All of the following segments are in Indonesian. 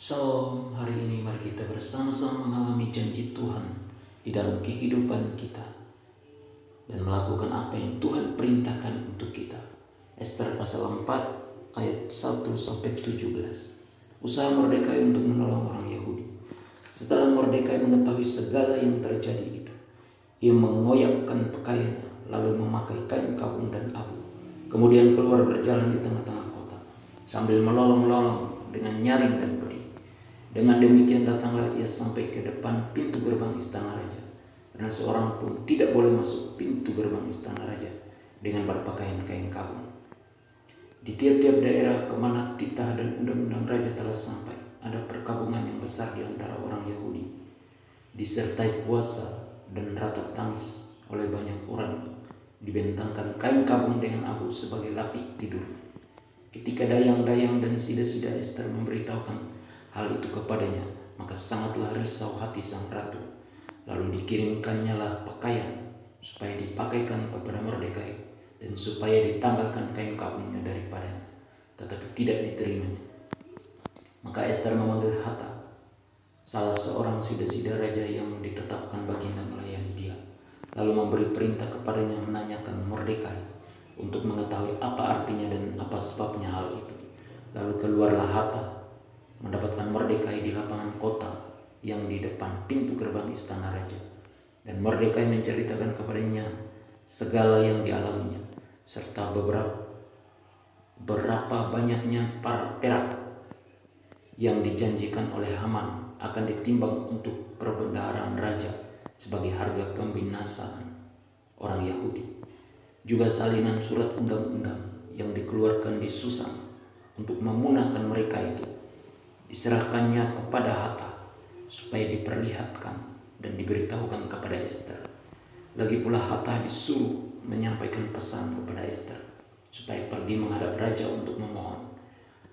Shalom, hari ini mari kita bersama-sama mengalami janji Tuhan di dalam kehidupan kita dan melakukan apa yang Tuhan perintahkan untuk kita. Ester pasal 4 ayat 1-17. Usaha Mordekai untuk menolong orang Yahudi. Setelah Mordekai mengetahui segala yang terjadi itu, ia mengoyakkan pakaiannya lalu memakai kain kabung dan abu. Kemudian keluar berjalan di tengah-tengah kota sambil melolong-lolong dengan nyaring dan pedih. Dengan demikian datanglah ia sampai ke depan pintu gerbang istana raja, karena seorang pun tidak boleh masuk pintu gerbang istana raja dengan berpakaian kain kabung. Di tiap-tiap daerah kemana titah dan undang-undang raja telah sampai, ada perkabungan yang besar di antara orang Yahudi, disertai puasa dan ratap tangis oleh banyak orang. Dibentangkan kain kabung dengan abu sebagai lapik tidur. Ketika dayang-dayang dan sida-sida Ester memberitahukan hal itu kepadanya, maka sangatlah risau hati sang ratu. Lalu dikirimkannya lah pakaian supaya dipakaikan kepada Mordekai dan supaya ditanggalkan kain kabungnya daripadanya, tetapi tidak diterimanya. Maka Ester memanggil Hatak, salah seorang sida-sida raja yang ditetapkan baginda melayani dia, lalu memberi perintah kepadanya menanyakan Mordekai untuk mengetahui apa artinya dan apa sebabnya hal itu. Lalu keluarlah Hatak mendapatkan Mordekai di lapangan kota yang di depan pintu gerbang istana raja. Dan Mordekai menceritakan kepadanya segala yang dialaminya, serta berapa banyaknya perak yang dijanjikan oleh Haman akan ditimbang untuk perbendaharaan raja sebagai harga pembinasaan orang Yahudi. Juga salinan surat undang-undang yang dikeluarkan di Susan untuk memunahkan mereka itu diserahkannya kepada Hatak supaya diperlihatkan dan diberitahukan kepada Ester. Lagi pula Hatak disuruh menyampaikan pesan kepada Ester supaya pergi menghadap raja untuk memohon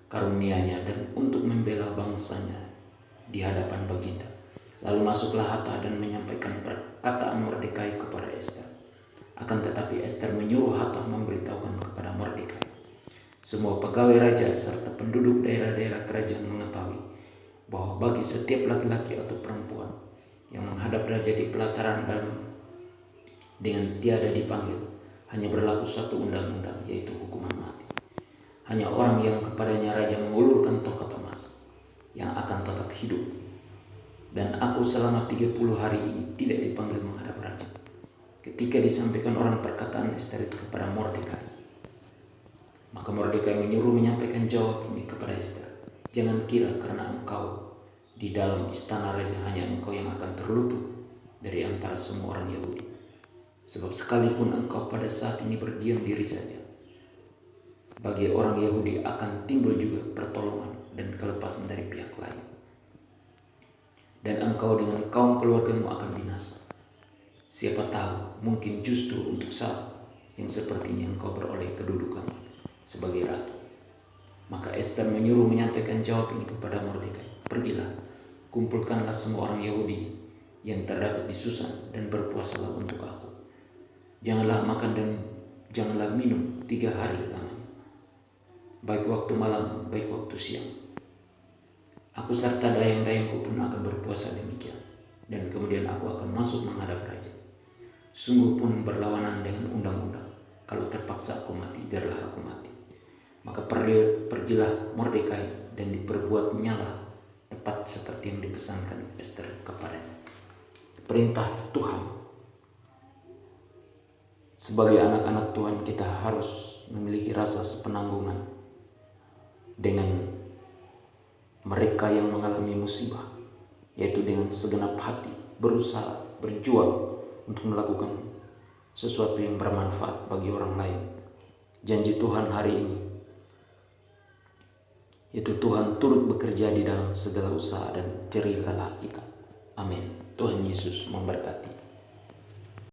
karunia-Nya dan untuk membela bangsanya di hadapan baginda. Lalu masuklah Hatak dan menyampaikan perkataan Mordekai kepada Ester. Akan tetapi Ester menyuruh Hatak memberitahukan kepada Mordekai. Semua pegawai raja serta penduduk daerah-daerah kerajaan mengetahui bahwa bagi setiap laki-laki atau perempuan yang menghadap raja di pelataran dalam dengan tiada dipanggil, hanya berlaku satu undang-undang, yaitu hukuman mati. Hanya orang yang kepadanya raja mengulurkan tongkat emas yang akan tetap hidup. Dan aku selama 30 hari ini tidak dipanggil menghadap raja. Ketika disampaikan orang perkataan Ester itu kepada Mordekai, maka Mordekai menyuruh menyampaikan jawab ini kepada Ester. Jangan kira karena engkau di dalam istana raja hanya engkau yang akan terluput dari antara semua orang Yahudi. Sebab sekalipun engkau pada saat ini berdiam diri saja, bagi orang Yahudi akan timbul juga pertolongan dan kelepasan dari pihak lain. Dan engkau dengan kaum keluargamu akan binasa. Siapa tahu mungkin justru untuk saat yang seperti ini engkau beroleh kedudukan sebagai ratu. Maka Ester menyuruh menyampaikan jawab ini kepada Mordekai. Pergilah, kumpulkanlah semua orang Yahudi yang terdapat di Susan dan berpuasalah untuk aku. Janganlah makan dan janganlah minum 3 hari lamanya, baik waktu malam, baik waktu siang. Aku serta dayang-dayangku pun akan berpuasa demikian, dan kemudian aku akan masuk menghadap raja. Sungguh pun berlawanan dengan undang-undang. Kalau terpaksa aku mati, biarlah aku mati. Maka pergilah Mordekai dan diperbuatnya lah tepat seperti yang dipesankan Ester kepadanya. Perintah Tuhan. Sebagai anak-anak Tuhan, kita harus memiliki rasa sepenanggungan dengan mereka yang mengalami musibah, yaitu dengan segenap hati berusaha, berjuang untuk melakukan sesuatu yang bermanfaat bagi orang lain. Janji Tuhan hari ini, yaitu Tuhan turut bekerja di dalam segala usaha dan jerih lelah kita. Amin. Tuhan Yesus memberkati.